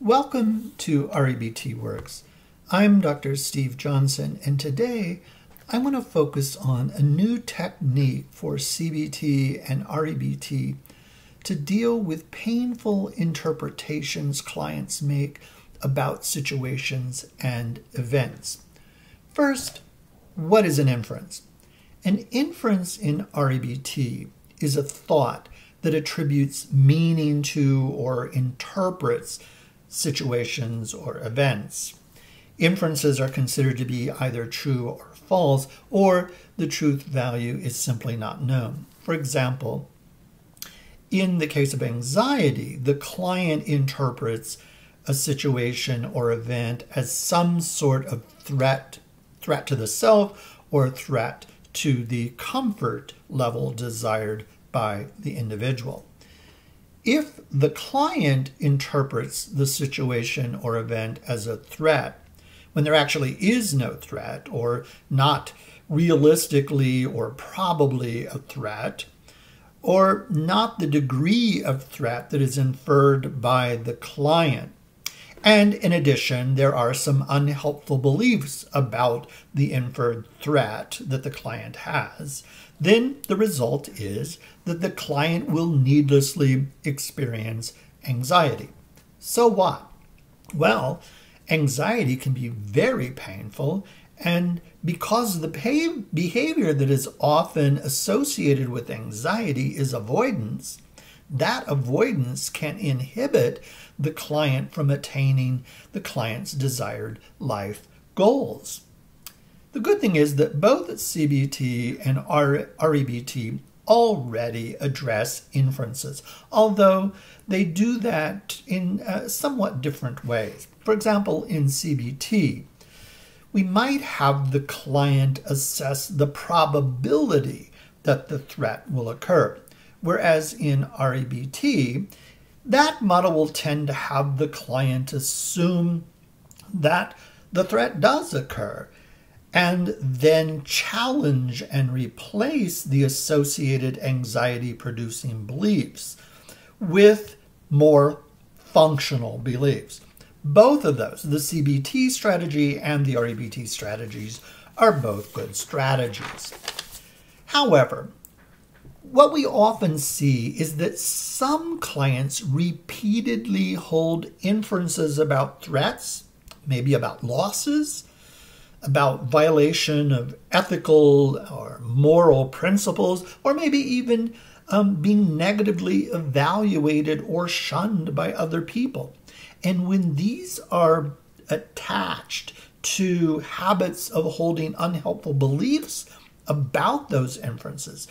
Welcome to REBT Works. I'm Dr. Steve Johnson, and today I want to focus on a new technique for CBT and REBT to deal with painful interpretations clients make about situations and events. First, what is an inference? An inference in REBT is a thought that attributes meaning to or interprets situations or events. Inferences are considered to be either true or false, or the truth value is simply not known. For example, in the case of anxiety, the client interprets a situation or event as some sort of threat to the self or threat to the comfort level desired by the individual. If the client interprets the situation or event as a threat, when there actually is no threat or not realistically or probably a threat, or not the degree of threat that is inferred by the client. And in addition, there are some unhelpful beliefs about the inferred threat that the client has, then the result is that the client will needlessly experience anxiety. So what? Well, anxiety can be very painful, and because the behavior that is often associated with anxiety is avoidance, that avoidance can inhibit the client from attaining the client's desired life goals. The good thing is that both CBT and REBT already address inferences, although they do that in somewhat different ways. For example, in CBT, we might have the client assess the probability that the threat will occur, whereas in REBT, that model will tend to have the client assume that the threat does occur and then challenge and replace the associated anxiety-producing beliefs with more functional beliefs. Both of those, the CBT strategy and the REBT strategies, are both good strategies. However, what we often see is that some clients repeatedly hold inferences about threats, maybe about losses, about violation of ethical or moral principles, or maybe even being negatively evaluated or shunned by other people. And when these are attached to habits of holding unhelpful beliefs about those inferences,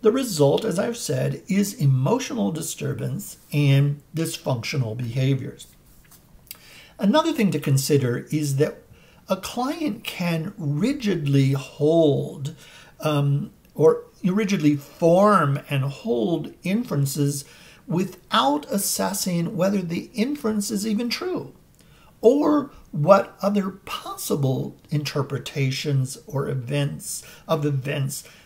the result, as I've said, is emotional disturbance and dysfunctional behaviors. Another thing to consider is that a client can rigidly hold or rigidly form and hold inferences without assessing whether the inference is even true, or what other possible interpretations or events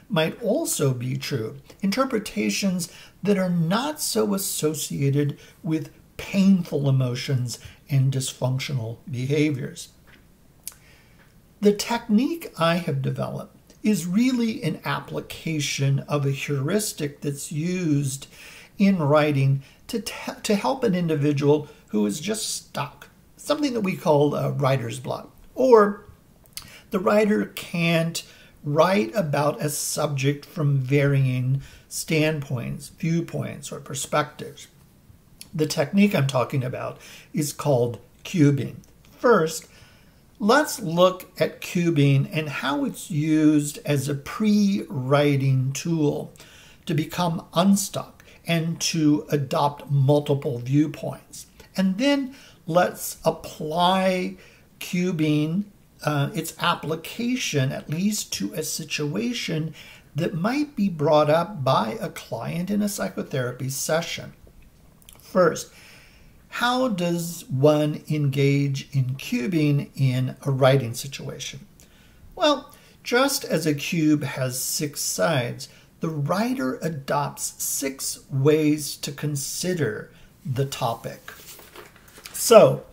might also be true, interpretations that are not so associated with painful emotions and dysfunctional behaviors. The technique I have developed is really an application of a heuristic that's used in writing to help an individual who is just stuck, something that we call writer's block, or the writer can't write about a subject from varying standpoints, viewpoints, or perspectives. The technique I'm talking about is called cubing. First, let's look at cubing and how it's used as a pre-writing tool to become unstuck and to adopt multiple viewpoints. And then let's apply cubing, its application, at least to a situation that might be brought up by a client in a psychotherapy session. First, how does one engage in cubing in a writing situation? Well, just as a cube has 6 sides, the writer adopts 6 ways to consider the topic. So,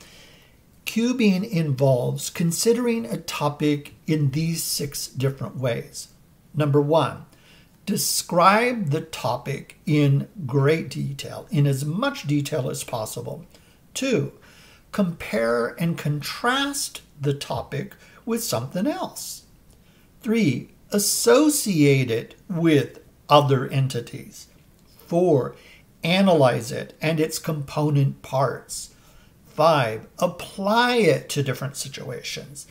cubing involves considering a topic in these 6 different ways. Number 1, describe the topic in great detail, in as much detail as possible. 2, compare and contrast the topic with something else. 3, associate it with other entities. 4, analyze it and its component parts. 5, apply it to different situations.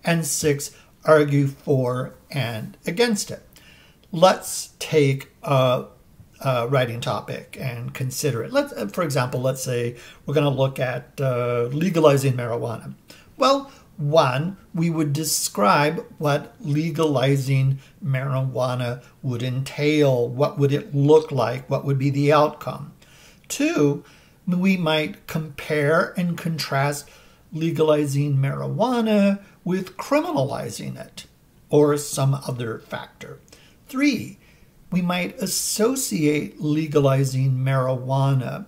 And 6, argue for and against it. Let's take a writing topic and consider it. For example, let's say we're going to look at legalizing marijuana. Well, 1, we would describe what legalizing marijuana would entail. What would it look like? What would be the outcome? 2, we might compare and contrast legalizing marijuana with criminalizing it or some other factor. 3, we might associate legalizing marijuana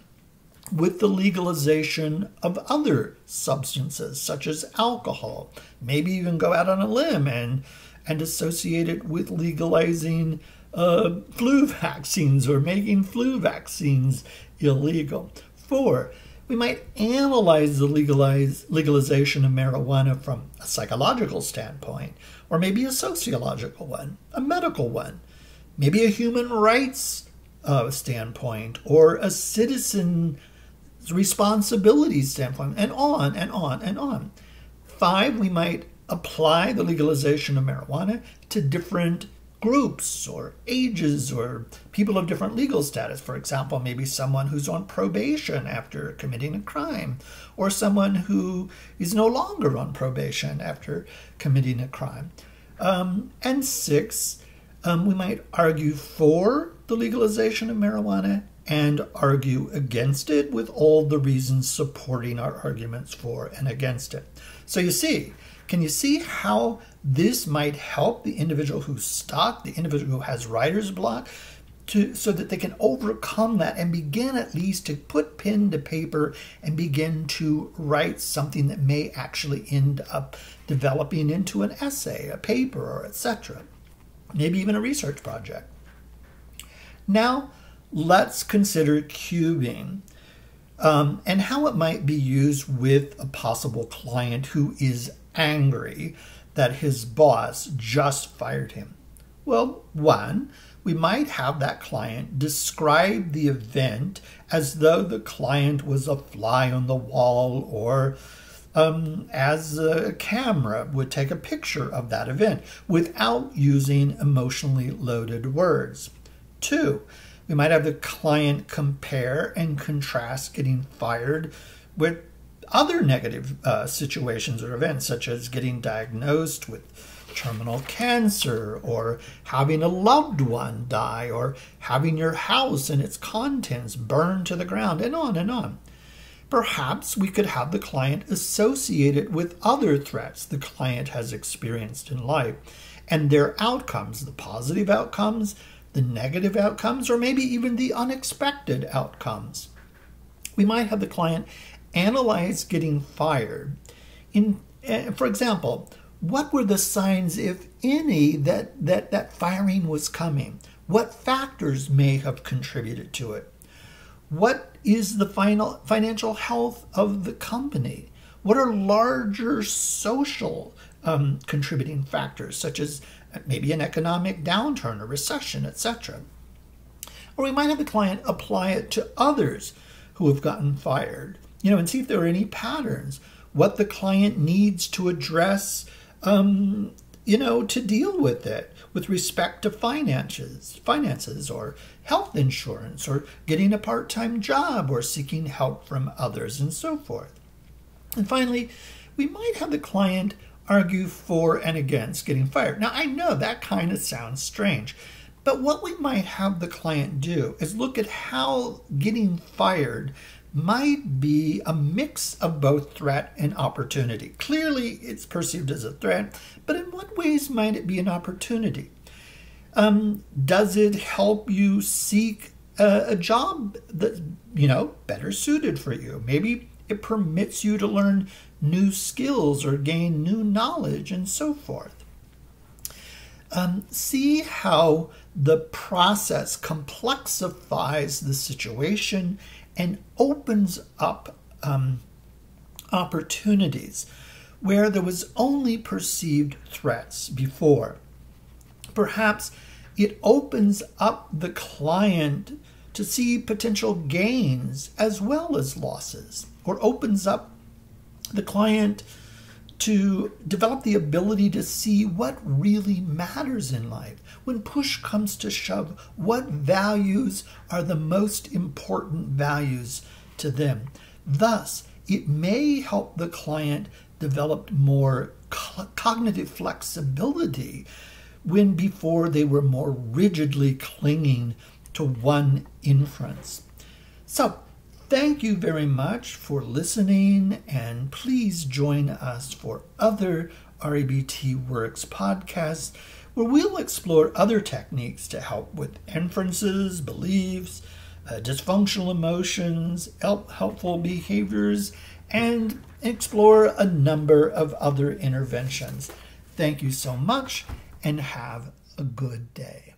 with the legalization of other substances, such as alcohol. Maybe even go out on a limb and associate it with legalizing flu vaccines or making flu vaccines illegal. 4, we might analyze the legalization of marijuana from a psychological standpoint, or maybe a sociological one, a medical one, maybe a human rights standpoint, or a citizen responsibility standpoint, and on and on and on. 5, we might apply the legalization of marijuana to different groups or ages or people of different legal status. For example, maybe someone who's on probation after committing a crime, or someone who is no longer on probation after committing a crime. And 6, we might argue for the legalization of marijuana and argue against it with all the reasons supporting our arguments for and against it. So you see, can you see how this might help the individual who's stuck, the individual who has writer's block, so that they can overcome that and begin at least to put pen to paper and begin to write something that may actually end up developing into an essay, a paper, or etc. Maybe even a research project. Now, let's consider cubing and how it might be used with a possible client who is angry that his boss just fired him. Well, 1, we might have that client describe the event as though the client was a fly on the wall, or as a camera would take a picture of that event without using emotionally loaded words. 2, we might have the client compare and contrast getting fired with other negative situations or events, such as getting diagnosed with terminal cancer, or having a loved one die, or having your house and its contents burned to the ground, and on and on. Perhaps we could have the client associate it with other threats the client has experienced in life and their outcomes, the positive outcomes, the negative outcomes, or maybe even the unexpected outcomes. We might have the client analyze getting fired. For example, what were the signs, if any, that firing was coming? What factors may have contributed to it? What is the financial health of the company? What are larger social contributing factors, such as maybe an economic downturn, a recession, etc.? Or we might have the client apply it to others who have gotten fired, and see if there are any patterns, what the client needs to address, to deal with it with respect to finances or health insurance, or getting a part-time job, or seeking help from others, and so forth. And finally, we might have the client argue for and against getting fired. Now, I know that kind of sounds strange, but what we might have the client do is look at how getting fired might be a mix of both threat and opportunity. Clearly, it's perceived as a threat, but in what ways might it be an opportunity? Does it help you seek a job that's, better suited for you? Maybe It permits you to learn new skills or gain new knowledge and so forth. See how the process complexifies the situation and opens up opportunities where there was only perceived threats before. Perhaps it opens up the client to see potential gains as well as losses, or opens up the client to develop the ability to see what really matters in life. When push comes to shove, what values are the most important values to them? Thus, it may help the client develop more cognitive flexibility when before they were more rigidly clinging to one inference. So, thank you very much for listening, and please join us for other REBT Works podcasts where we'll explore other techniques to help with inferences, beliefs, dysfunctional emotions, helpful behaviors, and explore a number of other interventions. Thank you so much, and have a good day.